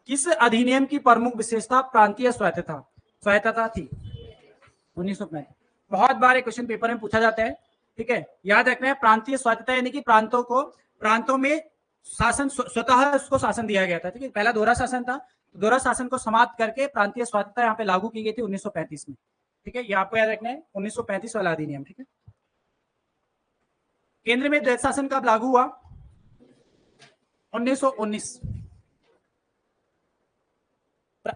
किस अधिनियम की प्रमुख विशेषता प्रांतीय स्वायत्तता थी? 1935। बहुत बार क्वेश्चन पेपर में पूछा जाता है, ठीक है, याद रखना है। प्रांतीय स्वायत्तता यानी कि प्रांतों में शासन, स्वतः उसको शासन दिया गया था, ठीक है। पहला दोहरा शासन था, दोहरा शासन को समाप्त करके प्रांतीय स्वायत्तता यहाँ पे लागू की गई थी 1935 में, ठीक है। ये आपको याद रखना है, 1935 वाला अधिनियम, ठीक है। केंद्र में द्वैत शासन कब लागू हुआ? 1919।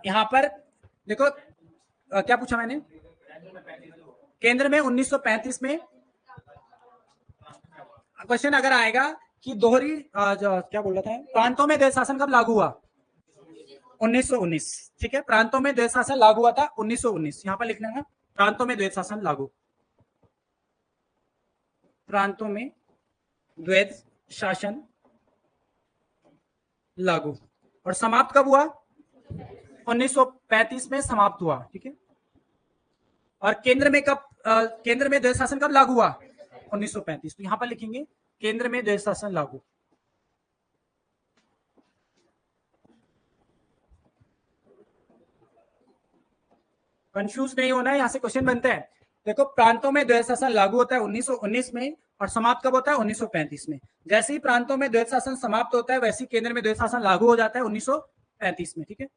यहां पर देखो क्या पूछा मैंने, केंद्र में 1935 में क्वेश्चन अगर आएगा कि दोहरी क्या बोल रहा था, प्रांतों में द्वैत शासन कब लागू हुआ? 1919, ठीक है। प्रांतों में द्वैत शासन लागू हुआ था 1919, यहां पर लिखना है प्रांतों में द्वैत शासन लागू, प्रांतों में द्वैत शासन लागू। और समाप्त कब हुआ? 1935 में समाप्त हुआ, ठीक है। और केंद्र में द्वैत शासन कब लागू हुआ? 1935। तो यहां पर लिखेंगे केंद्र में द्वैत शासन लागू। कंफ्यूज नहीं होना है, यहां से क्वेश्चन बनते हैं। देखो, प्रांतों में द्वैत शासन लागू होता है 1919 में, और समाप्त कब होता है? 1935 में। जैसे ही प्रांतों में द्वैत शासन समाप्त होता है, वैसे ही केंद्र में द्वैत शासन लागू हो जाता है 1935 में, ठीक है।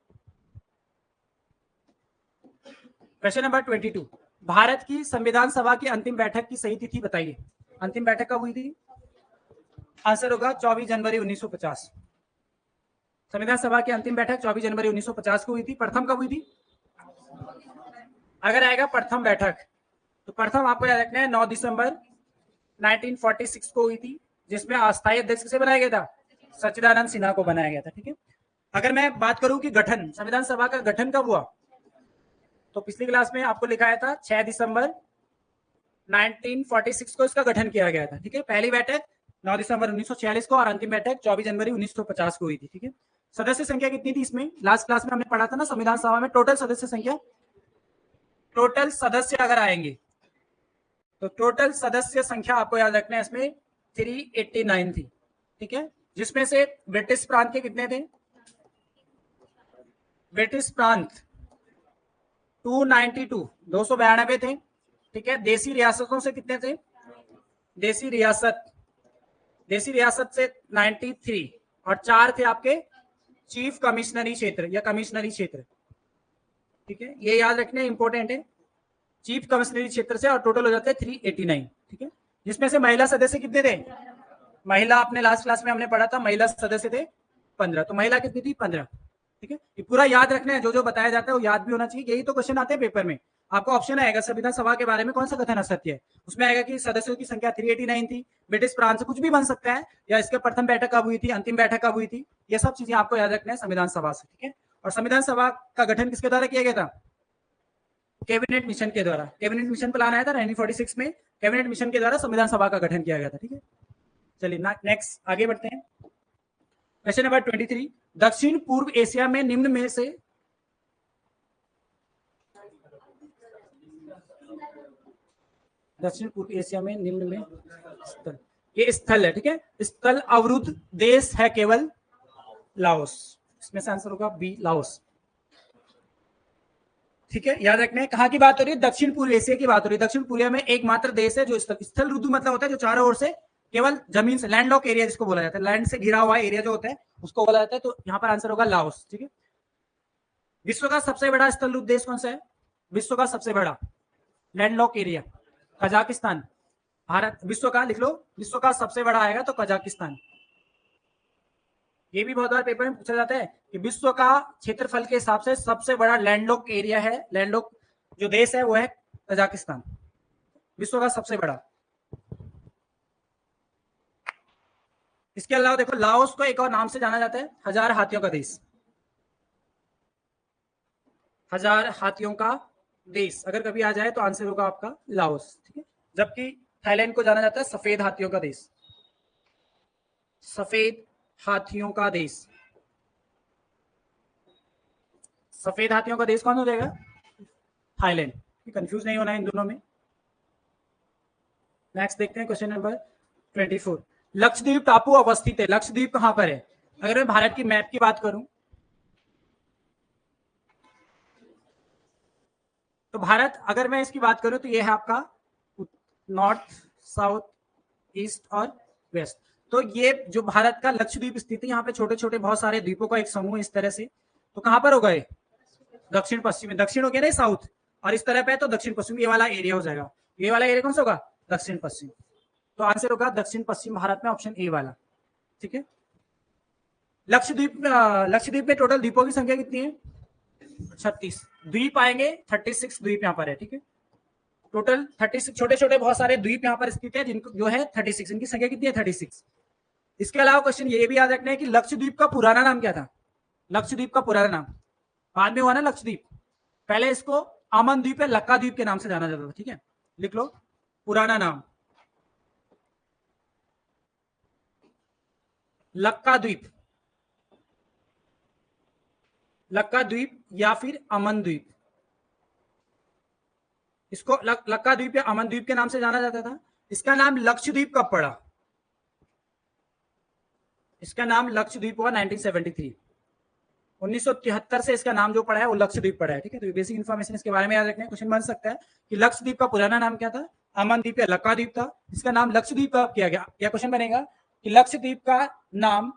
क्वेश्चन नंबर 22, भारत की संविधान सभा की अंतिम बैठक की सही तिथि बताइए। अंतिम बैठक कब हुई थी? आंसर होगा 24 जनवरी 1950। संविधान सभा की अंतिम बैठक 24 जनवरी 1950 को हुई थी। प्रथम कब हुई थी? अगर आएगा प्रथम बैठक, तो प्रथम आपको याद रखना है 9 दिसंबर 1946 को हुई थी, जिसमें अस्थायी अध्यक्ष किसे बनाया गया था? सच्चिदानंद सिन्हा को बनाया गया था, ठीक है। अगर मैं बात करूं कि गठन, संविधान सभा का गठन कब हुआ, तो पिछली क्लास में आपको लिखाया था 6 दिसंबर 1946 को इसका गठन किया गया था, ठीक है। पहली बैठक 9 दिसंबर 1946 को, और अंतिम बैठक 24 जनवरी 1950 को हुई थी, ठीक है। सदस्य संख्या कितनी थी इसमें? लास्ट क्लास में हमने पढ़ा था ना, संविधान सभा में टोटल सदस्य संख्या, टोटल सदस्य अगर आएंगे तो टोटल सदस्य संख्या आपको याद रखना है इसमें 389 थी, ठीक है। जिसमें से ब्रिटिश प्रांत के कितने थे? ब्रिटिश प्रांत 292, 292 थे, ठीक है। देसी रियासतों से कितने थे? देसी रियासत से 93, और 4 थे आपके चीफ कमिश्नरी क्षेत्र या कमिश्नरी क्षेत्र, ठीक है। ये याद रखने इंपॉर्टेंट है, चीफ कमिश्नरी क्षेत्र से, और टोटल हो जाते हैं 389, ठीक है। जिसमें से महिला सदस्य कितने थे? महिला अपने लास्ट क्लास में हमने पढ़ा था, महिला सदस्य थे 15, तो महिला कितनी थी? 15, ठीक है। ये पूरा याद रखना है, जो जो बताया जाता है वो याद भी होना चाहिए। यही तो क्वेश्चन आते हैं पेपर में। आपको ऑप्शन आएगा संविधान सभा के बारे में कौन सा कथन असत्य है, उसमें आएगा कि सदस्यों की संख्या 389 थी, ब्रिटिश प्रांत से, कुछ भी बन सकता है, या इसके प्रथम बैठक कब हुई थी, अंतिम बैठक कब हुई थी, ये सब चीजें आपको याद रखना है संविधान सभा से, ठीक है। और संविधान सभा का गठन किसके द्वारा किया गया था? कैबिनेट मिशन के द्वारा। कैबिनेट मिशन प्लान आया था 1946 में, कैबिनेट मिशन के द्वारा संविधान सभा का गठन किया गया था, ठीक है। चलिए नेक्स्ट आगे बढ़ते हैं। क्वेश्चन नंबर 23, दक्षिण पूर्व एशिया में निम्न में से दक्षिण पूर्व एशिया में निम्न में स्थल, ये स्थल है, ठीक है। स्थल अवरुद्ध देश है केवल लाओस, इसमें से आंसर होगा बी, लाओस, ठीक है। याद रखना है कहां की बात हो रही है? दक्षिण पूर्व एशिया की बात हो रही है। दक्षिण पूर्व में एकमात्र देश है जो स्थल रुद्ध मतलब होता है जो चारों ओर से केवल जमीन से, लैंड लॉक एरिया जिसको बोला जाता है, लैंड से घिरा हुआ एरिया जो होता है उसको बोला जाता है। तो यहाँ पर आंसर होगा लाओस, ठीक है। विश्व का सबसे बड़ा स्थल रुद्ध देश कौन सा है? विश्व का सबसे बड़ा land lock area, Kazakhstan. Bharat विश्व का, लिख लो, विश्व का सबसे बड़ा आएगा तो कजाकिस्तान। ये भी बहुत बार पेपर में पूछा जाता है कि विश्व का क्षेत्रफल के हिसाब से सबसे बड़ा लैंडलॉक एरिया है, लैंडलॉक जो देश है वो है कजाकिस्तान, विश्व का सबसे बड़ा। इसके अलावा देखो, लाओस को एक और नाम से जाना जाता है, 1000 हाथियों का देश, 1000 हाथियों का देश अगर कभी आ जाए तो आंसर होगा आपका लाओस, ठीक है। जबकि थाईलैंड को जाना जाता है सफेद हाथियों का देश, सफेद हाथियों का देश। सफेद हाथियों का देश कौन हो जाएगा? थाईलैंड। कंफ्यूज नहीं होना है इन दोनों में। नेक्स्ट देखते हैं क्वेश्चन नंबर 24, लक्षद्वीप टापू अवस्थित है। लक्षद्वीप कहां पर है? अगर मैं भारत की मैप की बात करूं तो भारत, अगर मैं इसकी बात करूं तो ये है आपका नॉर्थ, साउथ, ईस्ट और वेस्ट। तो ये जो भारत का लक्षद्वीप स्थित है, यहाँ पे छोटे छोटे बहुत सारे द्वीपों का एक समूह इस तरह से, तो कहां पर होगा ये? दक्षिण पश्चिम में। दक्षिण हो गया ना साउथ, और इस तरह पे तो दक्षिण पश्चिम, ये वाला एरिया हो जाएगा। ये वाला एरिया कौन सा होगा? दक्षिण पश्चिम। तो आंसर होगा दक्षिण पश्चिम भारत में, ऑप्शन ए वाला। ठीक है। लक्षद्वीप में टोटल द्वीपों की संख्या कितनी है? 36 द्वीप आएंगे, 36 द्वीप यहाँ पर है। ठीक है, टोटल 36 छोटे छोटे बहुत सारे द्वीप यहाँ पर स्थित है, जिनको जो है 36, इनकी संख्या कितनी है? 36। इसके अलावा क्वेश्चन ये भी याद रखना है कि लक्षद्वीप का पुराना नाम क्या था? लक्षद्वीप का पुराना नाम, बाद में हुआ ना लक्षद्वीप, पहले इसको अमन द्वीप या लक्का द्वीप के नाम से जाना जाता था। ठीक है, लिख लो पुराना नाम, लक्का द्वीप, लक्का द्वीप या फिर अमन द्वीप। इसको लक्का द्वीप या अमन द्वीप के नाम से जाना जाता था। इसका नाम लक्षद्वीप कब पड़ा? इसका नाम लक्षद्वीप हुआ 1973, 1973 से इसका नाम जो पड़ा है वो लक्षद्वीप पड़ा है। ठीक है, तो बेसिक इन्फॉर्मेशन इसके बारे में याद रखना है। क्वेश्चन बन सकता है कि लक्षद्वीप का पुराना नाम क्या था? अमन द्वीप या लक्का द्वीप था। इसका नाम लक्षद्वीप कब किया गया? क्या क्वेश्चन बनेगा कि लक्षद्वीप का नाम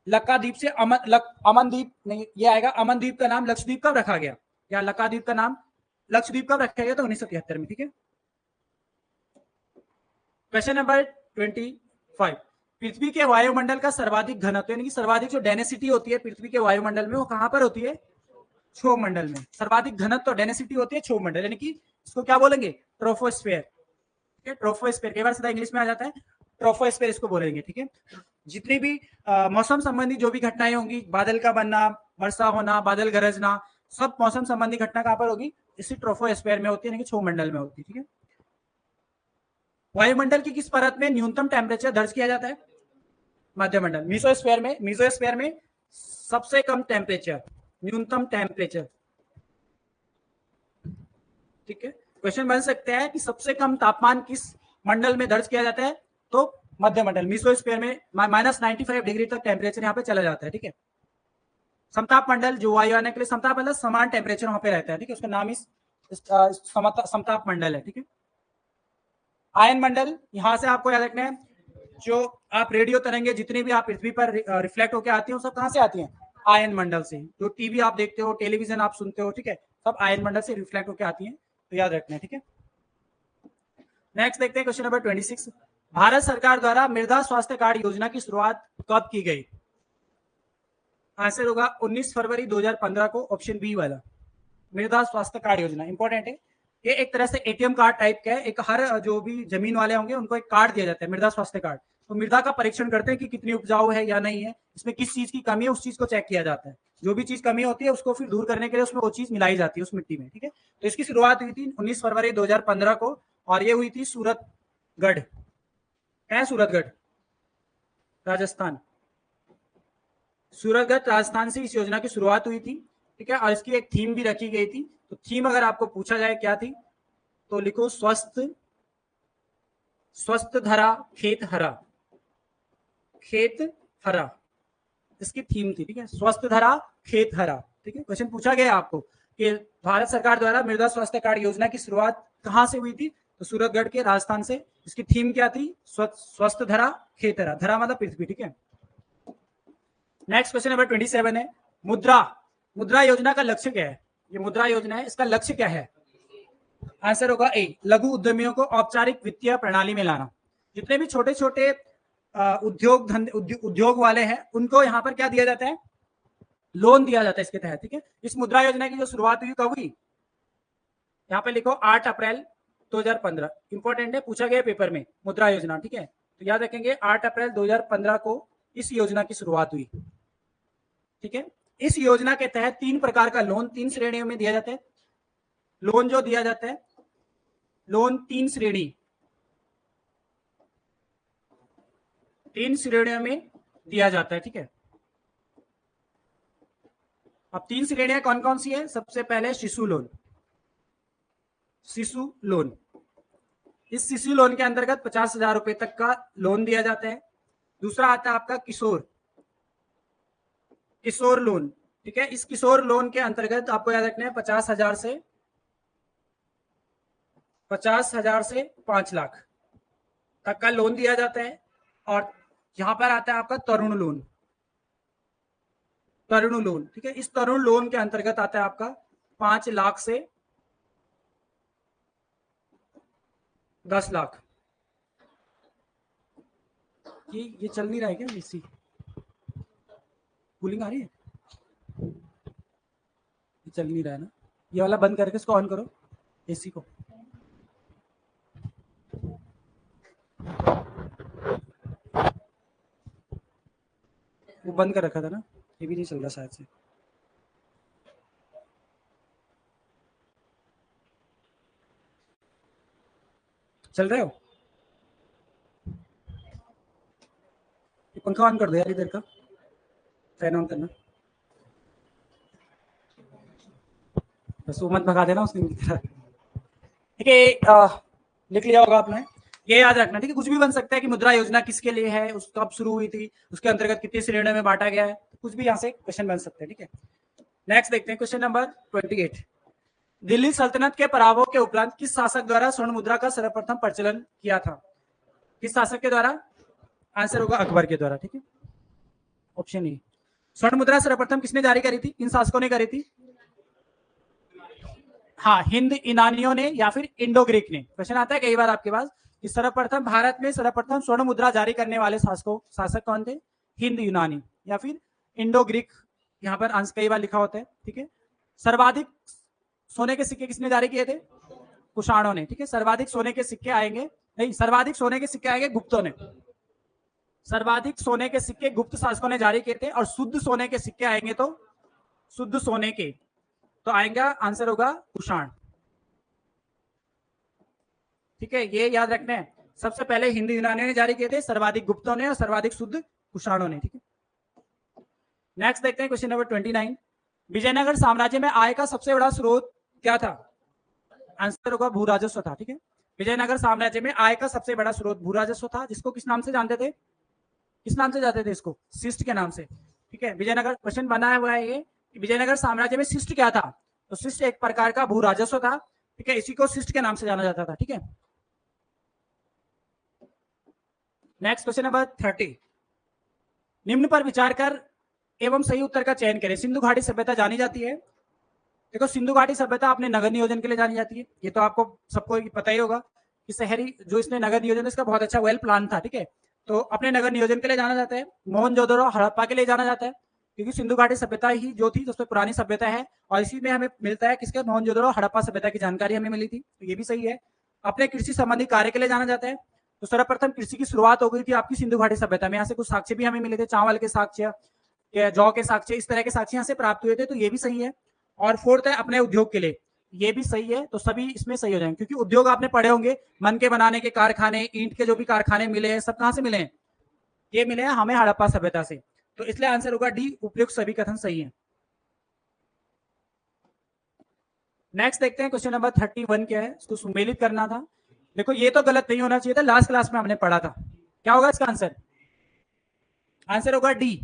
लक्का द्वीप से अमन द्वीप नहीं, ये आएगा अमन द्वीप का नाम लक्षद्वीप कब रखा गया, या लक्का द्वीप का नाम लक्षद्वीप कब रखा गया? तो 1973 में। ठीक है। क्वेश्चन नंबर 25, पृथ्वी के वायुमंडल का सर्वाधिक घनत्व, यानी कि सर्वाधिक जो डेंसिटी होती है पृथ्वी के वायुमंडल में, वो कहां पर होती है? क्षोभ मंडल में। सर्वाधिक घनत्व डेंसिटी होती है क्षोभ मंडल, यानी कि इसको क्या बोलेंगे? ट्रोफोस्फेयर। ठीक है, ट्रोफोस्फेयर, कई बार सीधा इंग्लिश में आ जाता है, ट्रोफोस्फेयर इसको बोलेंगे। ठीक है, जितनी भी मौसम संबंधी जो भी घटनाएं होंगी, बादल का बनना, वर्षा होना, बादल गरजना, सब मौसम संबंधी घटना कहां पर होगी? इसी ट्रोफोस्फेयर में होती है, यानी कि क्षोभ मंडल में होती है। ठीक है, वायुमंडल की किस परत में न्यूनतम टेम्परेचर दर्ज किया जाता है? मध्यमंडल, मीसोस्फेयर में। मीसोस्फेयर में सबसे कम टेम्परेचर, न्यूनतम टेम्परेचर। ठीक है, क्वेश्चन बन सकता है कि सबसे कम तापमान किस मंडल में दर्ज किया जाता है? तो मध्यमंडल, मीसोस्फेयर में -95 डिग्री तक टेम्परेचर यहाँ पे चला जाता है। ठीक है, समताप मंडल जो वायु आने के लिए, समताप मतलब समान टेम्परेचर वहां पे रहता है। ठीक है, उसका नाम इस समताप मंडल है। ठीक है, आयन मंडल, यहां से आपको याद रखना है, जो आप रेडियो तरंगे जितनी भी आप पृथ्वी पर रिफ्लेक्ट होकर आती हैं, सब कहां से आती हैं? आयन मंडल से। जो टीवी आप देखते हो, टेलीविजन आप सुनते हो, ठीक है, सब आयन मंडल से रिफ्लेक्ट होकर आती हैं, तो याद रखना है। ठीक है, नेक्स्ट देखते हैं क्वेश्चन नंबर 26, भारत सरकार द्वारा मृदा स्वास्थ्य कार्ड योजना की शुरुआत कब की गई? आंसर होगा 19 फरवरी 2015 को, ऑप्शन बी वाला। मृदा स्वास्थ्य कार्ड योजना इंपॉर्टेंट है, ये एक तरह से एटीएम कार्ड टाइप का है। एक हर जो भी जमीन वाले होंगे उनको एक कार्ड दिया जाता है, मृदा स्वास्थ्य कार्ड। तो मृदा का परीक्षण करते हैं कि कितनी उपजाऊ है या नहीं है, इसमें किस चीज की कमी है, उस चीज को चेक किया जाता है। जो भी चीज कमी होती है उसको फिर दूर करने के लिए उसमें वो चीज मिलाई जाती है उस मिट्टी में। ठीक है, तो इसकी शुरुआत हुई थी 19 फरवरी 2015 को, और ये हुई थी सूरतगढ़। क्या है सूरतगढ़? राजस्थान। सूरतगढ़ राजस्थान से इस योजना की शुरुआत हुई थी। ठीक है, और इसकी एक थीम भी रखी गई थी। तो थीम अगर आपको पूछा जाए क्या थी, तो लिखो स्वस्थ धरा खेत हरा, खेत हरा इसकी थीम थी। ठीक है, स्वस्थ धरा खेत हरा। ठीक है, क्वेश्चन पूछा गया आपको कि भारत सरकार द्वारा मृदा स्वास्थ्य कार्ड योजना की शुरुआत कहां से हुई थी? तो सूरतगढ़ के राजस्थान से। इसकी थीम क्या थी? स्वस्थ धरा खेत हरा, धरा मतलब पृथ्वी। ठीक है, नेक्स्ट क्वेश्चन नंबर 27 है, मुद्रा योजना का लक्ष्य क्या है? ये मुद्रा योजना है, इसका लक्ष्य क्या है? आंसर होगा ए, लघु उद्यमियों को औपचारिक वित्तीय प्रणाली में लाना। जितने भी छोटे छोटे उद्योग वाले हैं उनको यहाँ पर क्या दिया जाता है? लोन दिया जाता है इसके तहत। ठीक है, इस मुद्रा योजना की जो शुरुआत हुई कब हुई? यहाँ पे लिखो 8 अप्रैल 2015, इंपॉर्टेंट है, पूछा गया पेपर में मुद्रा योजना। ठीक है, तो याद रखेंगे 8 अप्रैल 2015 को इस योजना की शुरुआत हुई। ठीक है, इस योजना के तहत 3 प्रकार का लोन 3 श्रेणियों में दिया जाता है। लोन जो दिया जाता है, लोन 3 श्रेणियों में दिया जाता है। ठीक है, अब 3 श्रेणियां कौन कौन सी है? सबसे पहले शिशु लोन। शिशु लोन, इस शिशु लोन के अंतर्गत 50,000 रुपए तक का लोन दिया जाता है। दूसरा आता है आपका किशोर लोन। ठीक है, इस किशोर लोन के अंतर्गत आपको याद रखना है 50,000 से 50,000 से 5 लाख तक का लोन दिया जाता है। और यहां पर आता है आपका तरुण लोन। तरुण लोन, ठीक है, इस तरुण लोन के अंतर्गत आता है आपका 5 लाख से 10 लाख। ये चल नहीं रहा है क्या? एसी कूलिंग आ रही है? ये चल नहीं रहा है ना? ये वाला बंद करके इसको ऑन करो, एसी को। वो बंद कर रखा था ना, ये भी नहीं चल रहा शायद से। चल रहे हो? ये पंखा ऑन कर दो यार इधर का, फैन ऑन करना। बस वो मत भगा देना उसकी तरह। ठीक है, लिख लिया होगा आपने, ये याद रखना, ठीक है। कुछ भी बन सकता है कि मुद्रा योजना किसके लिए है, उस कब शुरू हुई थी, उसके अंतर्गत कितने श्रेणियों में बांटा गया है, कुछ भी यहाँ से क्वेश्चन बन सकते हैं, ठीक है। नेक्स्ट देखते हैं क्वेश्चन नंबर 28। दिल्ली सल्तनत के पराभव के उपरांत किस शासक द्वारा स्वर्ण मुद्रा का सर्वप्रथम प्रचलन किया था? किस शासक के द्वारा? आंसर होगा अकबर के द्वारा, ठीक है, ऑप्शन ए। स्वर्ण मुद्रा सर्वप्रथम किसने जारी करी थी, किन शासकों ने करी थी? हाँ, हिंद यूनानियों ने या फिर इंडो ग्रीक ने। क्वेश्चन आता है कई बार आपके पास कि सर्वप्रथम भारत में सर्वप्रथम स्वर्ण मुद्रा जारी करने वाले शासक कौन थे? हिंद यूनानी या फिर इंडो ग्रीक, यहाँ पर आंसर कई बार लिखा होता है, ठीक है। सर्वाधिक सोने के सिक्के किसने जारी किए थे? कुषाणों ने, ठीक है। सर्वाधिक सोने के सिक्के आएंगे, नहीं, सर्वाधिक सोने के सिक्के आएंगे गुप्तों ने। सर्वाधिक सोने के सिक्के गुप्त शासकों ने जारी किए थे। और शुद्ध सोने के सिक्के आएंगे तो शुद्ध सोने के तो आएगा, आंसर होगा कुषाण, ठीक है। ये याद रखना है, सबसे पहले हिंद यूनानियों ने जारी किए थे, सर्वाधिक गुप्तों ने और सर्वाधिक शुद्ध कुषाणों ने, ठीक है। नेक्स्ट देखते हैं क्वेश्चन नंबर 29। विजयनगर साम्राज्य में आय का सबसे बड़ा स्रोत क्या था? आंसर होगा भू राजस्व था, ठीक है। विजयनगर साम्राज्य में आय का सबसे बड़ा स्रोत भू राजस्व था, जिसको किस नाम से जानते थे? किस नाम से जानते थे इसको? शिष्ट के नाम से, ठीक है। विजयनगर क्वेश्चन बनाया हुआ है ये, विजयनगर साम्राज्य में शिष्ट क्या था? तो शिष्ट एक प्रकार का भू राजस्व था, ठीक है, इसी को शिष्ट के नाम से जाना जाता था, ठीक है। Next question number 30। निम्न पर विचार कर एवं सही उत्तर का चयन करें। सिंधु घाटी सभ्यता जानी जाती है, देखो सिंधु घाटी सभ्यता अपने नगर नियोजन के लिए जानी जाती है, ये तो आपको सबको पता ही होगा कि शहरी जो इसने नगर नियोजन, इसका बहुत अच्छा वेल प्लान था, ठीक है। तो अपने नगर नियोजन के लिए जाना जाता है। मोहनजोदड़ो हड़प्पा के लिए जाना जाता है, क्योंकि सिंधु घाटी सभ्यता ही जो थी सबसे पुरानी सभ्यता है, और इसी में हमें मिलता है किसके? मोहनजोदड़ो हड़प्पा सभ्यता की जानकारी हमें मिली थी, तो ये भी सही है। अपने कृषि संबंधी कार्य के लिए जाना जाता है, तो सर्वप्रथम कृषि की शुरुआत हो गई थी आपकी सिंधु घाटी सभ्यता में। यहाँ से कुछ साक्ष्य भी हमें मिले थे, चावल के साक्ष्य, जौ के साक्ष्य, इस तरह के साक्ष्य यहाँ से प्राप्त हुए थे, तो ये भी सही है। और फोर्थ है अपने उद्योग के लिए, ये भी सही है, तो सभी इसमें सही हो जाएंगे, क्योंकि उद्योग आपने पढ़े होंगे, मन के बनाने के कारखाने, ईंट के जो भी कारखाने मिले हैं, सब कहां से मिले हैं? ये मिले हैं हमें हड़प्पा सभ्यता से, तो इसलिए आंसर होगा डी, उपयुक्त सभी कथन सही है। नेक्स्ट देखते हैं क्वेश्चन नंबर 31 क्या है, इसको सुमेलित करना था। देखो ये तो गलत नहीं होना चाहिए था, लास्ट क्लास में हमने पढ़ा था। क्या होगा इसका आंसर? आंसर होगा डी,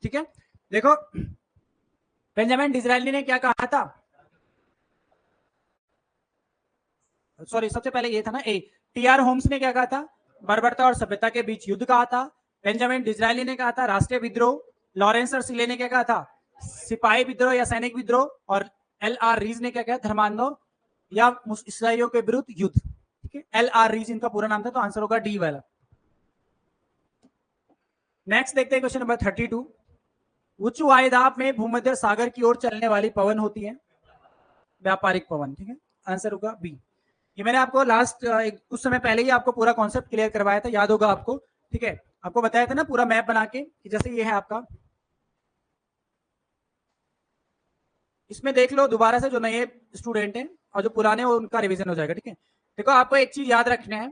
ठीक है। देखो बेंजामिन डिज़रायली ने क्या कहा था? सॉरी, सबसे पहले ये था ना ए। टीआर होम्स ने क्या कहा था? बर्बरता और सभ्यता के बीच युद्ध कहा था। बेंजामिन डिज़रायली ने कहा था राष्ट्रीय विद्रोह। लॉरेंस और सिले ने क्या कहा था? सिपाही विद्रोह या सैनिक विद्रोह। और एल आर रीज ने क्या कहा? धर्मांधों या ईसाइयों के विरुद्ध युद्ध, ठीक है। एल आर रीज इनका पूरा नाम था, तो आंसर होगा डी वाला। नेक्स्ट देखते हैं क्वेश्चन नंबर 32। उच्च वायुदाब में भूमध्य सागर की ओर चलने वाली पवन होती है व्यापारिक पवन, ठीक है, आंसर होगा बी। ये मैंने आपको लास्ट कुछ समय पहले ही आपको पूरा कॉन्सेप्ट क्लियर करवाया था, याद होगा आपको, ठीक है। आपको बताया था ना पूरा मैप बना के कि जैसे ये है आपका, इसमें देख लो दोबारा से, जो नए स्टूडेंट हैं और जो पुराने हैं उनका रिवीजन हो जाएगा, ठीक है। देखो आपको एक चीज याद रखना है,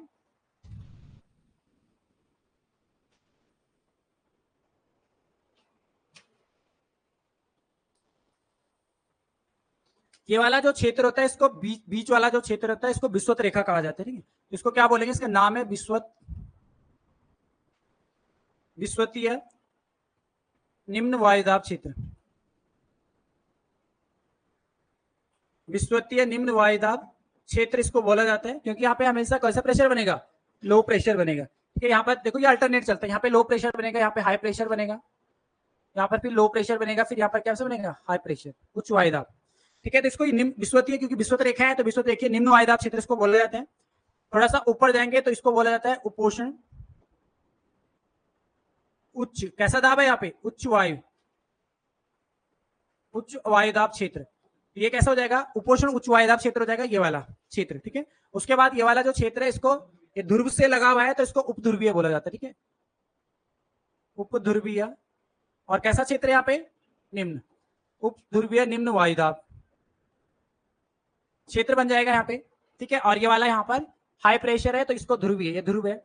ये वाला जो क्षेत्र होता है इसको बीच वाला जो क्षेत्र होता है इसको विश्वत रेखा कहा जाता है, ठीक है। इसको क्या बोलेंगे? इसका नाम है विश्वतीय निम्न वायुदाब क्षेत्र। विश्वतीय निम्न वायुदाब क्षेत्र इसको बोला जाता है, क्योंकि यहाँ पे हमेशा कैसा प्रेशर बनेगा, लो प्रेशर बनेगा। ठीक है, यहाँ पर देखो ये अल्टरनेट चलता है, यहाँ पे लो प्रेशर बनेगा, यहाँ पे हाई प्रेशर बनेगा, यहाँ पर फिर लो प्रेशर बनेगा, फिर यहाँ पर क्या बनेगा, हाई प्रेशर, उच्च वायुदाब। ठीक है, तो इसको निम्न विषुवतीय, क्योंकि विषुवत रेखा है तो विषुवत रेखीय निम्न वायुदाब क्षेत्र इसको बोला जाता है। थोड़ा सा ऊपर जाएंगे तो इसको बोला जाता है उपोषण उच्च, कैसा दाब है यहाँ पे, उच्च वायुदाब क्षेत्र। ये कैसा हो जाएगा, उपोषण उच्च वायुदाब क्षेत्र हो जाएगा ये वाला क्षेत्र। ठीक है, उसके बाद ये वाला जो क्षेत्र है इसको, ये ध्रुव से लगा हुआ है तो इसको उपध्रुवीय बोला जाता है। ठीक है, उपध्रुवीय। और कैसा क्षेत्र है यहाँ पे, निम्न, उपध्रुवीय निम्न वायुदाब क्षेत्र बन जाएगा यहाँ पे। ठीक है, और ये वाला यहाँ पर हाई प्रेशर है तो इसको ध्रुवीय, ये ध्रुव है।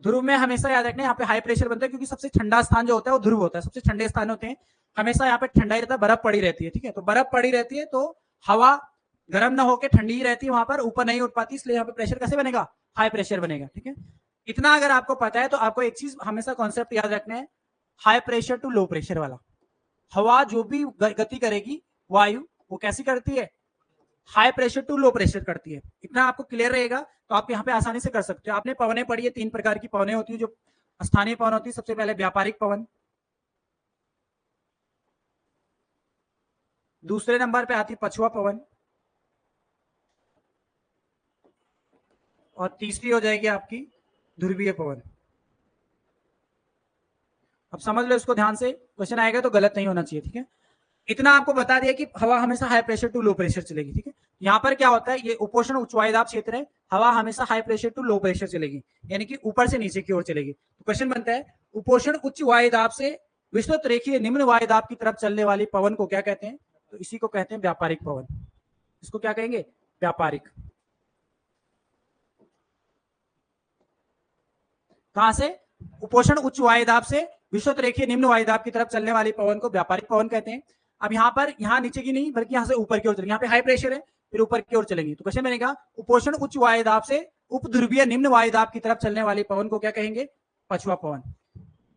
ध्रुव में हमेशा याद रखना यहाँ पे हाई प्रेशर बनता है, क्योंकि सबसे ठंडा स्थान जो होता है वो ध्रुव होता है, सबसे ठंडे स्थान होते हैं हमेशा यहाँ पे ठंडा ही रहता है, बर्फ पड़ी रहती है। ठीक है, तो बर्फ पड़ी रहती है तो हवा गर्म ना होकर ठंडी ही रहती है, वहां पर ऊपर नहीं उठ पाती, इसलिए यहाँ पे प्रेशर कैसे बनेगा, हाई प्रेशर बनेगा। ठीक है, इतना अगर आपको पता है तो आपको एक चीज हमेशा कॉन्सेप्ट याद रखना है, high pressure to low pressure वाला। हवा जो भी गति करेगी वायु, वो कैसी करती है, high pressure to low pressure करती है। इतना आपको क्लियर रहेगा तो आप यहाँ पे आसानी से कर सकते हो। आपने पवनें पढ़ी है, 3 प्रकार की पवनें होती है, जो स्थानीय पवन होती है। सबसे पहले व्यापारिक पवन, दूसरे नंबर पे आती पछुआ पवन, और तीसरी हो जाएगी आपकी ध्रुवीय पवन। अब समझ लो इसको ध्यान से, क्वेश्चन आएगा तो गलत नहीं होना चाहिए। ठीक है, इतना आपको बता दिया कि हवा हमेशा high pressure to low pressure चलेगी। ठीक है, यहाँ पर क्या होता है, ये उपोषण उच्च वायुदाब क्षेत्र है, हवा हमेशा high pressure to low pressure चलेगी, यानी कि ऊपर से नीचे की ओर चलेगी। तो क्वेश्चन बनता है, उपोषण उच्च वायुदाब से विस्तृत रेखीय निम्न वायुदाब की तरफ चलने वाली पवन को क्या कहते हैं, तो इसी को कहते हैं व्यापारिक पवन। इसको क्या कहेंगे, व्यापारिक। कहां से, उपोषण उच्च वायुदाब से विस्तृत रेखीय निम्न वायुदाब की तरफ चलने वाली पवन को व्यापारिक पवन कहते हैं। अब यहाँ पर, यहाँ नीचे की नहीं बल्कि यहाँ से ऊपर की ओर चलेंगे, यहाँ पे हाई प्रेशर है फिर ऊपर की ओर चलेंगे। तो क्वेश्चन बनेगा, उपोषण उच्च वायुदाब से उपध्रुवीय निम्न वायुदाब की तरफ चलने वाली पवन को क्या कहेंगे, पछुआ पवन।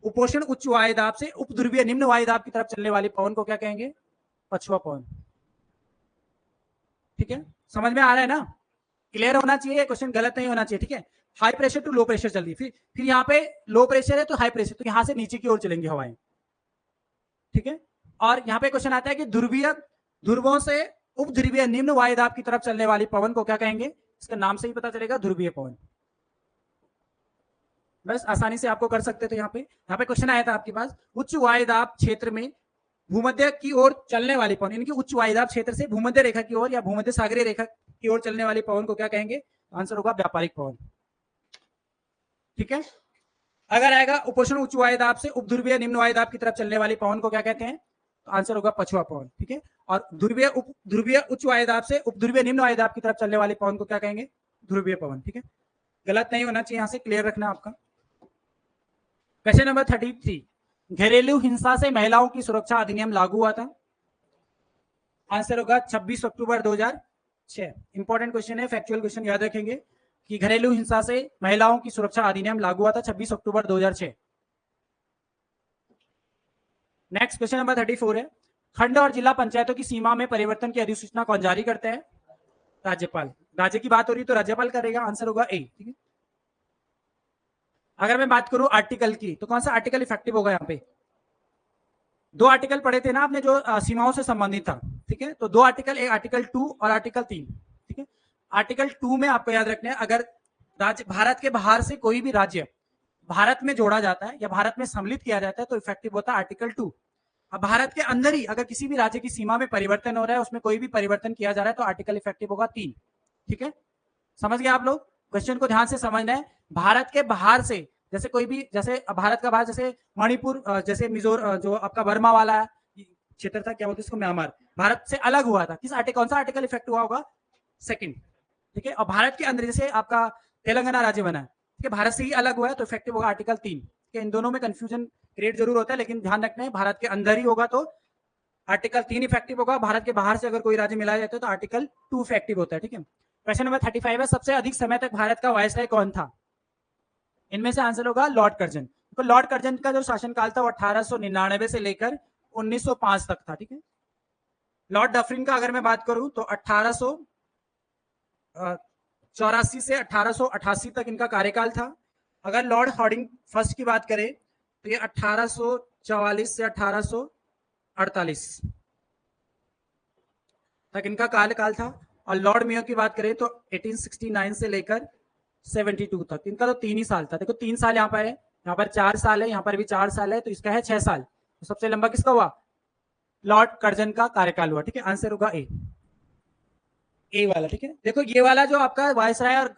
उपोषण उच्च वायुदाब से उपध्रुवीय निम्न वायुदाब की तरफ चलने वाली पवन को क्या कहेंगे, पछुआ पवन। ठीक है, समझ में आ रहा है ना, क्लियर होना चाहिए, क्वेश्चन गलत नहीं होना चाहिए। ठीक है, high pressure to low pressure चल रही, फिर यहाँ पे लो प्रेशर है तो हाई प्रेशर, तो यहाँ से नीचे की ओर चलेंगी हवाएं। ठीक है, और यहाँ पे क्वेश्चन आता है कि ध्रुवीय, ध्रुवों से उपध्रुवीय निम्न वायुदाब की तरफ चलने वाली पवन को क्या कहेंगे, इसका नाम से ही पता चलेगा, ध्रुवीय पवन। बस आसानी से आपको कर सकते थे। यहाँ पे क्वेश्चन आया था आपके पास, उच्च वायुदाब क्षेत्र में भूमध्य की ओर चलने वाली पवन, यानी कि उच्च वायुदाब क्षेत्र से भूमध्य रेखा की ओर या भूमध्य सागरीय रेखा की ओर चलने वाली पवन को क्या कहेंगे, आंसर होगा व्यापारिक पवन। ठीक है, अगर आएगा उपोषण उच्च वायुदाब से उपध्रुवीय निम्न वायुदाब की तरफ चलने वाली पवन को क्या कहते हैं, तो आंसर होगा पछुआ पवन। ठीक है, और ध्रुवीय उच्च वायुदाब से उपध्रुवीय निम्न वायुदाब की तरफ चलने वाली पवन को क्या कहेंगे, ध्रुवीय पवन। ठीक है, गलत नहीं होना चाहिए, यहां से क्लियर रखना आपका। क्वेश्चन नंबर 33, घरेलू हिंसा से महिलाओं की सुरक्षा अधिनियम लागू हुआ था, आंसर होगा 26 अक्टूबर 2006। इंपॉर्टेंट क्वेश्चन है, फैक्चुअल क्वेश्चन याद रखेंगे कि घरेलू हिंसा से महिलाओं की सुरक्षा अधिनियम लागू हुआ था 26 अक्टूबर 2006। नेक्स्ट क्वेश्चन नंबर 34 है, खंड और जिला पंचायतों की सीमा में परिवर्तन की अधिसूचना कौन जारी करते हैं, राज्यपाल। राज्य की बात हो रही है तो राज्यपाल करेगा, आंसर होगा ए। ठीक है, अगर मैं बात करूं आर्टिकल की, तो कौन सा आर्टिकल इफेक्टिव होगा, यहाँ पे 2 आर्टिकल पढ़े थे ना आपने जो सीमाओं से संबंधित था। ठीक है, तो 2 आर्टिकल, एक आर्टिकल 2 और आर्टिकल 3। ठीक है, आर्टिकल 2 में आपको याद रखना है, अगर राज्य, भारत के बाहर से कोई भी राज्य भारत में जोड़ा जाता है या भारत में सम्मिलित किया जाता है तो इफेक्टिव होता है आर्टिकल 2। अब भारत के अंदर ही अगर किसी भी राज्य की सीमा में परिवर्तन हो रहा है, उसमें कोई भी परिवर्तन किया जा रहा है तो आर्टिकल इफेक्टिव होगा 3। ठीक है, समझ गए आप लोग, क्वेश्चन को ध्यान से समझना है। भारत के बाहर से, जैसे कोई भी, जैसे भारत का बाहर, जैसे मणिपुर, जैसे मिजोरम, जो आपका वर्मा वाला क्षेत्र था, क्या बोलते इसको, म्यांमार, भारत से अलग हुआ था, किस आर्टिकल, कौन सा आर्टिकल इफेक्ट हुआ होगा, 2nd। ठीक है, और भारत के अंदर जैसे आपका तेलंगाना राज्य बना है, ठीक है, भारत से ही अलग हुआ है तो इफेक्टिव होगा आर्टिकल 3। इन दोनों में कंफ्यूजन क्रिएट जरूर होता है, लेकिन ध्यान रखना है भारत के अंदर ही होगा तो आर्टिकल 3 इफेक्टिव होगा, भारत के बाहर से अगर कोई राज्य मिलाया जाता है तो आर्टिकल 2 इफेक्टिव होता है। ठीक है, क्वेश्चन नंबर 35 है, सबसे अधिक समय तक भारत का वायसराय कौन था, इनमें से आंसर होगा लॉर्ड कर्जन। तो लॉर्ड कर्जन का जो शासनकाल था वो 1899 से लेकर 1905 तक था। ठीक है, लॉर्ड डफरिन का अगर मैं बात करूं तो 1800 1884 से 1888 तक इनका कार्यकाल था। अगर लॉर्ड हार्डिंग फर्स्ट की बात करें तो ये 1844 से 1848 तक इनका कार्यकाल था। और लॉर्ड मेयो की बात करें तो 1869 से लेकर 72 तक, इनका तो 3 ही साल था। देखो 3 साल यहाँ पर है, यहाँ पर 4 साल है, यहाँ पर भी 4 साल है, तो इसका है 6 साल। तो सबसे लंबा किसका हुआ? लॉर्ड कर्जन का कार्यकाल हुआ। ठीक है, आंसर होगा ए वाला। ठीक है, देखो ये वाला जो आपका वायसराय और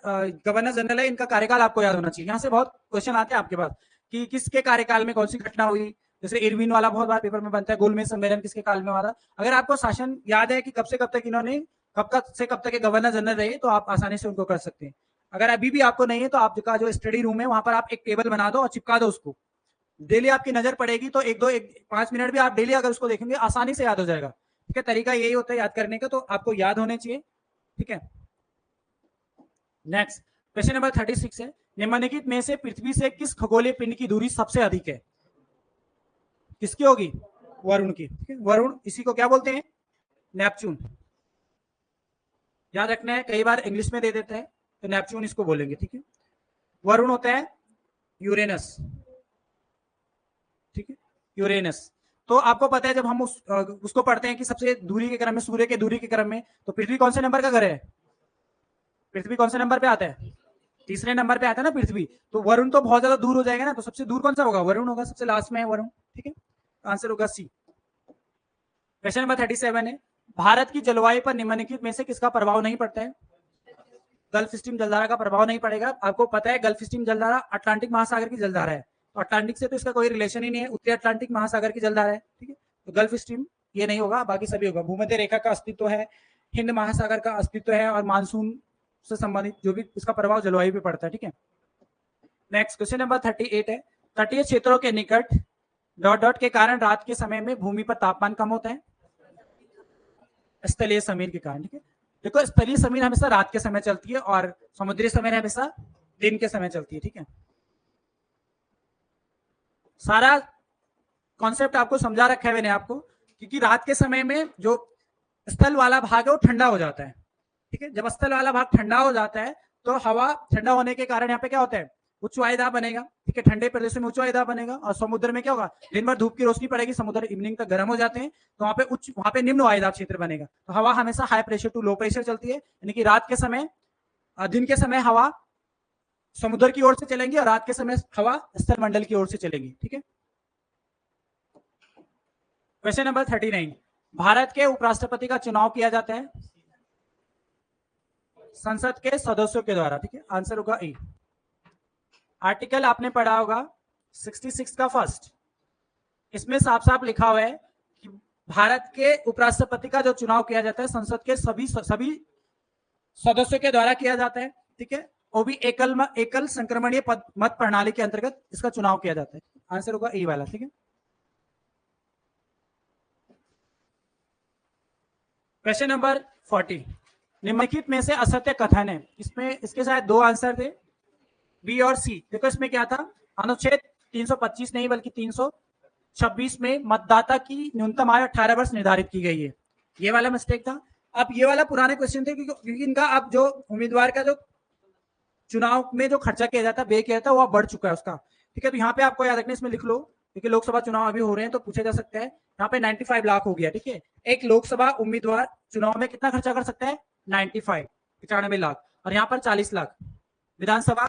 गवर्नर जनरल है, इनका कार्यकाल आपको याद होना चाहिए। यहाँ से बहुत क्वेश्चन आते हैं आपके पास कि किसके कार्यकाल में कौन सी घटना हुई। जैसे इरविन वाला बहुत बार पेपर में बनता है, गोलमेज सम्मेलन किसके काल में हुआ था। अगर आपको शासन याद है कि कब से कब तक इन्होंने, कब से कब तक गवर्नर जनरल रहे, तो आप आसानी से उनको कर सकते हैं। अगर अभी भी आपको नहीं है तो आपका जो स्टडी रूम है वहां पर आप एक टेबल बना दो और चिपका दो उसको। डेली आपकी नजर पड़ेगी तो 5 मिनट भी आप डेली अगर उसको देखेंगे आसानी से याद हो जाएगा। ठीक है, तरीका यही होता है याद करने का, तो आपको याद होने चाहिए। ठीक है, नेक्स्ट क्वेश्चन नंबर 36 है, निम्नलिखित में से पृथ्वी से किस खगोलीय पिंड की दूरी सबसे अधिक है? किसकी होगी? वरुण की। ठीक है, वरुण, इसी को क्या बोलते हैं? नेपच्यून। याद रखना है, कई बार इंग्लिश में दे देते हैं तो नेपच्यून इसको बोलेंगे। ठीक है, वरुण होता है यूरेनस। ठीक है, यूरेनस। तो आपको पता है जब हम उसको पढ़ते हैं कि सबसे दूरी के क्रम में, सूर्य के दूरी के क्रम में, तो पृथ्वी कौन से नंबर का घर है? पृथ्वी कौन से नंबर पे आता है? तीसरे नंबर पे आता है ना पृथ्वी। तो वरुण तो बहुत ज्यादा दूर हो जाएगा ना, तो सबसे दूर कौन सा होगा? वरुण होगा, सबसे लास्ट में है वरुण। ठीक है, आंसर होगा सी। क्वेश्चन नंबर 37 है, भारत की जलवायु पर निम्नलिखित में से किसका प्रभाव नहीं पड़ता है? गल्फ स्ट्रीम जलधारा का प्रभाव नहीं पड़ेगा। आपको पता है गल्फ स्ट्रीम जलधारा अटलांटिक महासागर की जलधारा है, तो अटलांटिक से तो इसका कोई रिलेशन ही नहीं है, उत्तरी अटलांटिक महासागर की जलधारा है। ठीक है, तो गल्फ स्ट्रीम ये नहीं होगा, बाकी सभी होगा। भूमध्य रेखा का अस्तित्व है, हिंद महासागर का अस्तित्व है, और मानसून से संबंधित जो भी इसका प्रभाव जलवायु पे पड़ता है। ठीक है, नेक्स्ट क्वेश्चन नंबर 38 है, तटीय क्षेत्रों के निकट डॉट डॉट के कारण रात के समय में भूमि पर तापमान कम होता है? स्थलीय समीर के कारण। ठीक है, देखो स्थलीय समीर हमेशा रात के समय चलती है और समुद्री समीर हमेशा दिन के समय चलती है। ठीक है, सारा कॉन्सेप्ट आपको समझा रखा है मैंने आपको, क्योंकि रात के समय में जो स्थल वाला भाग है वो ठंडा हो जाता है। ठीक है, जब स्थल वाला भाग ठंडा हो जाता है तो हवा ठंडा होने के कारण यहाँ पे क्या होता है? उच्च वायुदाब बनेगा। ठीक है, ठंडे प्रदेशों में उच्च वायुदाब बनेगा, और समुद्र में क्या होगा? दिन भर धूप की रोशनी पड़ेगी, समुद्र इवनिंग तक गर्म हो जाते हैं, तो वहां पे निम्न वायुदाब क्षेत्र बनेगा। तो हवा हमेशा high pressure to low pressure चलती है, यानी कि रात के समय, दिन के समय हवा समुद्र की ओर से चलेंगी और रात के समय हवा स्थल मंडल की ओर से चलेगी। ठीक है, क्वेश्चन नंबर 39, भारत के उपराष्ट्रपति का चुनाव किया जाता है संसद के सदस्यों के द्वारा। ठीक है, आंसर होगा ए। आर्टिकल आपने पढ़ा होगा 66 का फर्स्ट, इसमें साफ साफ लिखा हुआ है कि भारत के उपराष्ट्रपति का जो चुनाव किया जाता है संसद के सभी सदस्यों के द्वारा किया जाता है। ठीक है, वो भी एकल संक्रमणीय मत प्रणाली के अंतर्गत इसका चुनाव किया जाता है। आंसर होगा ए वाला। ठीक है, क्वेश्चन नंबर 40, निम्नलिखित में से असत्य कथन है। इसमें इसके शायद 2 आंसर थे, बी और सी। देखो इसमें क्या था, अनुच्छेद 325 नहीं बल्कि 326 में मतदाता की न्यूनतम आयु 18 वर्ष निर्धारित की गई है, ये वाला मिस्टेक था। अब ये वाला पुराने क्वेश्चन थे क्योंकि इनका अब जो उम्मीदवार का जो चुनाव में जो खर्चा किया जाता है, व्यय किया जाता है, वो बढ़ चुका है उसका। ठीक है, तो यहाँ पे आपको याद रखना, इसमें लिख लो क्योंकि लोकसभा चुनाव अभी हो रहे हैं तो पूछा जा सकता है। यहाँ पे 95 लाख हो गया। ठीक है, एक लोकसभा उम्मीदवार चुनाव में कितना खर्चा कर सकता है? 95 लाख, और यहाँ पर 40 लाख। विधानसभा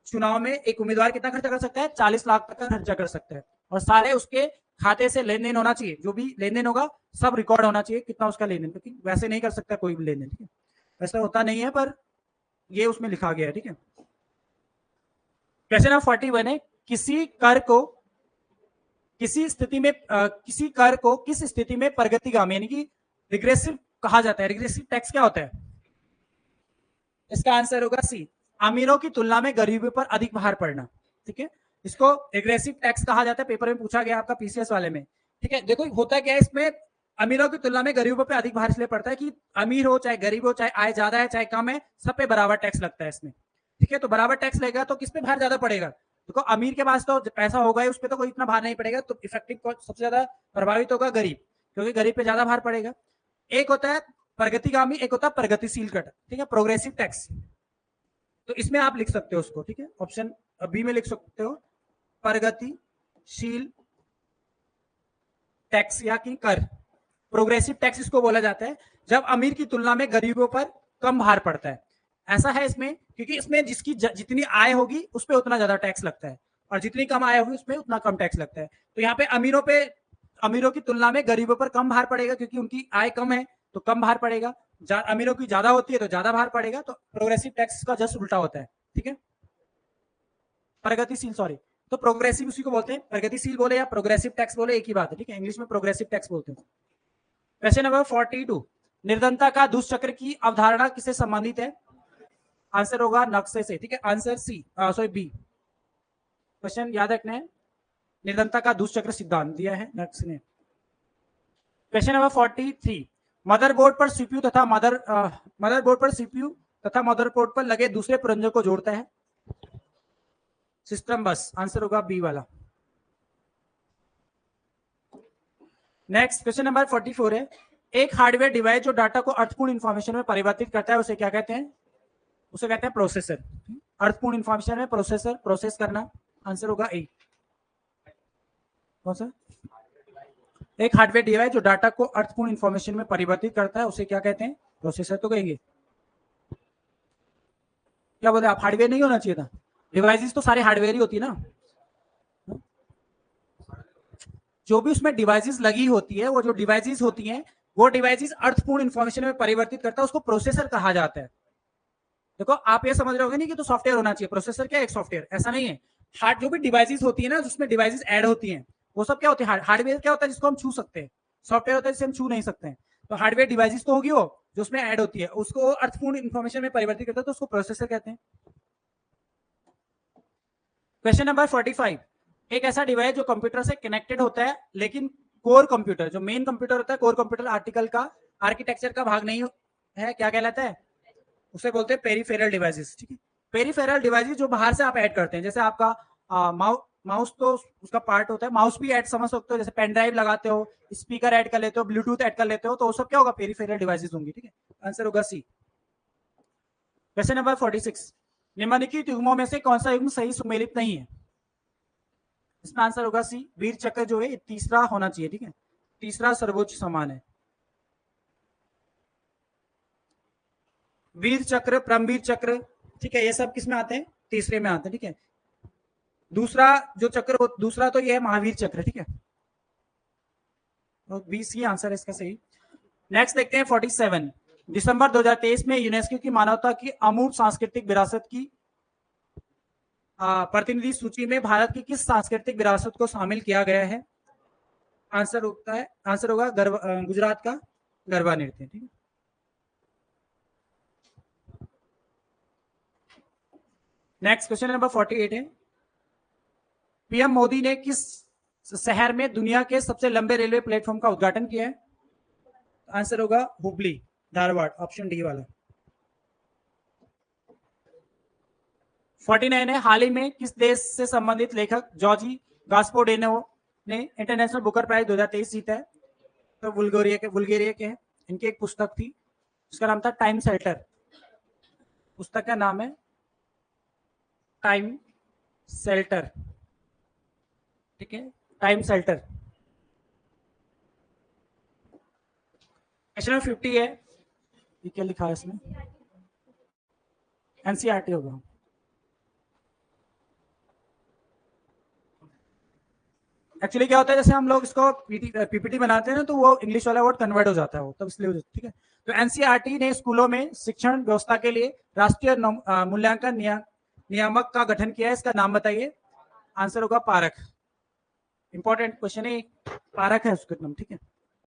चुनाव में एक उम्मीदवार कितना खर्चा कर सकता है? 40 लाख तक का खर्चा कर सकता है, और सारे उसके खाते से लेन देन होना चाहिए, जो भी लेन देन होगा सब रिकॉर्ड होना चाहिए कितना उसका लेन देन, क्योंकि वैसे नहीं कर सकता कोई भी लेन देन। ठीक है, वैसा होता नहीं है पर ये उसमें लिखा गया है। ठीक है, क्वेश्चन नंबर 41 है, किसी कर को किस स्थिति में प्रगतिगामी यानी कि रिग्रेसिव कहा जाता है? रिग्रेसिव टैक्स क्या होता है? इसका आंसर होगा सी, अमीरों की तुलना में गरीबों पर अधिक भार पड़ना। ठीक है, इसको रिग्रेसिव टैक्स कहा जाता है, पेपर में पूछा गया आपका पीसीएस वाले में। ठीक है, देखो होता क्या है, इसमें अमीरों की तुलना में गरीबों पे अधिक भार इसलिए पड़ता है कि अमीर हो चाहे गरीब हो, चाहे आय ज्यादा है चाहे कम है, सब पे बराबर टैक्स लगता है इसमें। ठीक है, तो बराबर टैक्स लगेगा तो किस पे भार ज्यादा पड़ेगा? देखो अमीर के पास तो पैसा होगा ही, उस पर तो कोई इतना भार नहीं पड़ेगा, तो इफेक्टिव सबसे ज्यादा प्रभावित होगा गरीब, क्योंकि गरीब पे ज्यादा भार पड़ेगा। एक होता है प्रगतिगामी, एक होता है प्रगतिशील कर, ठीक है, प्रोग्रेसिव टैक्स। तो इसमें आप लिख सकते हो उसको, ठीक है, ऑप्शन बी में लिख सकते हो प्रगतिशील टैक्स या कि कर। प्रोग्रेसिव टैक्स इसको बोला जाता है जब अमीर की तुलना में गरीबों पर कम भार पड़ता है। ऐसा है इसमें क्योंकि इसमें जिसकी जितनी आय होगी उस पर उतना ज्यादा टैक्स लगता है और जितनी कम आय होगी उसमें उतना कम टैक्स लगता है। तो यहाँ पे अमीरों की तुलना में गरीबों पर कम भार पड़ेगा क्योंकि उनकी आय कम है तो कम भार पड़ेगा, अमीरों की ज्यादा होती है तो ज्यादा भार पड़ेगा। तो प्रोग्रेसिव टैक्स का जस्ट उल्टा होता है, ठीक है, प्रगतिशील, सॉरी, तो प्रोग्रेसिव उसी को बोलते हैं, प्रगतिशील बोले या प्रोग्रेसिव टैक्स बोले एक ही बात है, ठीक है, इंग्लिश में प्रोग्रेसिव टैक्स बोलते हैं। क्वेश्चन नंबर 42, निर्धनता का दुष्चक्र की अवधारणा किससे संबंधित है? आंसर होगा नक्शे से, ठीक है, answer C, sorry B. Question याद रखना है, निर्धनता का दुष्चक्र सिद्धांत दिया है नक्शे ने। क्वेश्चन नंबर 43, मदरबोर्ड पर सीपीयू तथा मदरबोर्ड पर लगे दूसरे पुरंजों को जोड़ता है सिस्टम बस। आंसर होगा बी वाला। नेक्स्ट क्वेश्चन नंबर 44 है, एक हार्डवेयर डिवाइस जो डाटा को अर्थपूर्ण इंफॉर्मेशन में परिवर्तित करता है उसे क्या कहते हैं? उसे कहते हैं प्रोसेसर। अर्थपूर्ण इंफॉर्मेशन में प्रोसेसर, प्रोसेस करना। आंसर होगा ए। कौन सा? एक हार्डवेयर डिवाइस जो डाटा को अर्थपूर्ण इंफॉर्मेशन में परिवर्तित करता है उसे क्या कहते हैं? प्रोसेसर तो कहेंगे। क्या बोले आप? हार्डवेयर नहीं होना चाहिए था? डिवाइसेस तो सारे हार्डवेयर ही होती है ना, जो भी उसमें डिवाइसेस लगी होती है, वो जो डिवाइसेस होती हैं वो डिवाइसेस अर्थपूर्ण इंफॉर्मेशन में परिवर्तित करता है, उसको प्रोसेसर कहा जाता है। देखो आप ये समझ रहे होगे नहीं कि तो सॉफ्टवेयर होना चाहिए, प्रोसेसर क्या एक सॉफ्टवेयर, ऐसा नहीं है। हार्ड जो भी डिवाइसेस होती है ना, जिसमें डिवाइसेस ऐड होती हैं, वो सब क्या होती है? हार्डवेयर क्या होता है जिसको हम छू सकते हैं, सॉफ्टवेयर होता है जिसे हम छू नहीं सकते हैं। तो हार्डवेयर डिवाइसेस तो होगी वो जो उसमें ऐड होती है, उसको अर्थपूर्ण इंफॉर्मेशन में परिवर्तित करता है, तो उसको प्रोसेसर कहते हैं। क्वेश्चन नंबर 45, एक ऐसा डिवाइस जो कंप्यूटर से कनेक्टेड होता है लेकिन कोर कंप्यूटर, जो मेन कंप्यूटर होता है, कोर कंप्यूटर आर्किटेक्चर का भाग नहीं है, क्या कहलाता है? उसे बोलते हैं पेरिफेरल डिवाइसेस, ठीक है। पेरिफेरल डिवाइसेस जो बाहर से आप ऐड करते हैं, जैसे आपका माउस तो उसका पार्ट होता है, माउस भी ऐड समझ सकते हो, जैसे पेन ड्राइव लगाते हो, स्पीकर ऐड कर लेते हो, ब्लूटूथ ऐड कर लेते हो, तो वो सब क्या होगा? पेरिफेरल डिवाइसेस होंगी, ठीक है, आंसर होगा सी। क्वेश्चन नंबर 46, निम्नलिखित युग्मों में से कौन सा युग्म सही सुमेलित नहीं है? इसमें आंसर होगा सी, वीर चक्र जो है तीसरा होना चाहिए, ठीक है, तीसरा सर्वोच्च सम्मान है। वीर चक्र, परमवीर चक्र, ठीक है, ये सब किस में आते हैं? तीसरे में आते हैं, ठीक है। दूसरा जो चक्र, दूसरा तो ये है महावीर चक्र, ठीक है, तो बी सी आंसर है इसका सही। नेक्स्ट देखते हैं 47, दिसंबर 2023 में यूनेस्को की मानवता की अमूर्त सांस्कृतिक विरासत की प्रतिनिधि सूची में भारत की किस सांस्कृतिक विरासत को शामिल किया गया है? आंसर होगा गुजरात का गरबा नृत्य, ठीक है। नेक्स्ट क्वेश्चन नंबर 48 है, पीएम मोदी ने किस शहर में दुनिया के सबसे लंबे रेलवे प्लेटफॉर्म का उद्घाटन किया है? आंसर होगा हुबली, धारवाड़, ऑप्शन डी वाला। 49 है, हाल ही में किस देश से संबंधित लेखक जॉर्जी गास्पोडेनो ने इंटरनेशनल बुकर प्राइज 2023 जीता है? तो बुल्गारिया के हैं। इनकी एक पुस्तक थी, उसका नाम था टाइम सेल्टर। पुस्तक का नाम है टाइम सेल्टर, ठीक है, टाइम सेल्टर। क्वेश्चन 50 है, ये क्या लिखा है इसमें? एनसीईआरटी होगा। एक्चुअली क्या होता है, जैसे हम लोग इसको पीपीटी बनाते हैं ना, तो वो इंग्लिश वाला वर्ड कन्वर्ट हो जाता है, वो तब इसलिए, ठीक है। तो एनसीईआरटी ने स्कूलों में शिक्षण व्यवस्था के लिए राष्ट्रीय मूल्यांकन नियामक का गठन किया है, इसका नाम बताइए? आंसर होगा पारख। इंपॉर्टेंट क्वेश्चन है, पारख है उसका नाम, ठीक है।